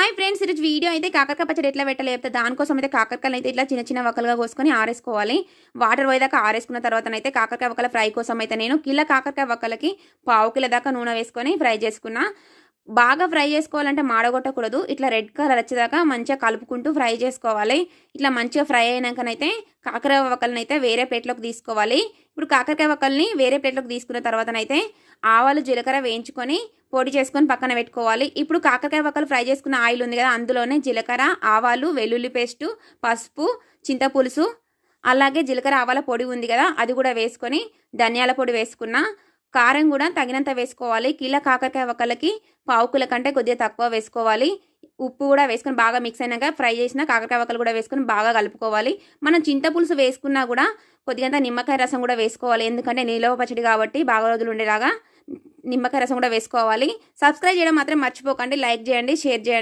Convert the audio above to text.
Hi friends, ఈరోజు video అయితే కాకరకాయ పచ్చడి ఎట్లా పెట్టాలి చెప్తే దానికోసం అయితే కాకరకాయలు అయితే ఇట్లా చిన్న చిన్న వక్కలుగా కోసుకొని ఆరేసుకోవాలి. వాటర్ పోయేదాకా ఆరేసుకున్న తర్వాతనైతే కాకరకాయ వక్కల ఫ్రై కోసం అయితే నేను కిలో కాకరకాయ వక్కలకి పావు కిలో దాకా నూనె వేసుకొని ఫ్రై చేసుకున్నా. బాగా ఫ్రై చేసుకోవాలంటే మాడగొట్టకూడదు. ఇట్లా రెడ్ కలర్ వచ్చేదాకా మంచిగా కలుపుకుంటూ ఫ్రై చేసుకోవాలి. ఇట్లా మంచిగా ఫ్రై అయినాకనైతే కాకరకాయ వక్కలని అయితే వేరే ప్లేట్లోకి తీసుకోవాలి. ఇప్పుడు కాకరకాయ వక్కల్ని వేరే ప్లేట్లోకి తీసుకున్న తర్వాతనైతే ఆవాలు జీలకర్ర వేయించుకొని పొడి చేసుకొని పక్కన పెట్టుకోవాలి. ఇప్పుడు కాకరకాయ వక్కలు ఫ్రై చేసుకున్న ఆయిల్ ఉంది కదా, అందులోనే జీలకర్ర, ఆవాలు, వెల్లుల్లి పేస్టు, పసుపు, చింతపులుసు, అలాగే జీలకర్ర ఆవాల పొడి ఉంది కదా అది కూడా వేసుకొని ధనియాల పొడి వేసుకున్న, కారం కూడా తగినంత వేసుకోవాలి. కిలో కాకరకాయ వక్కలకి పావు కిలో కంటే కొద్దిగా తక్కువ వేసుకోవాలి. ఉప్పు కూడా వేసుకొని బాగా మిక్స్ అయినాక ఫ్రై చేసిన కాకరకాయ వక్కలు కూడా వేసుకొని బాగా కలుపుకోవాలి. మనం చింతపులుసు వేసుకున్నా కూడా కొద్దిగంత నిమ్మకాయ రసం కూడా వేసుకోవాలి. ఎందుకంటే నిలవ పచ్చడి కాబట్టి బాగా రోజులు ఉండేలాగా నిమ్మకాయ రసం కూడా వేసుకోవాలి. సబ్స్క్రైబ్ చేయడం మాత్రం మర్చిపోకండి. లైక్ చేయండి, షేర్ చేయండి.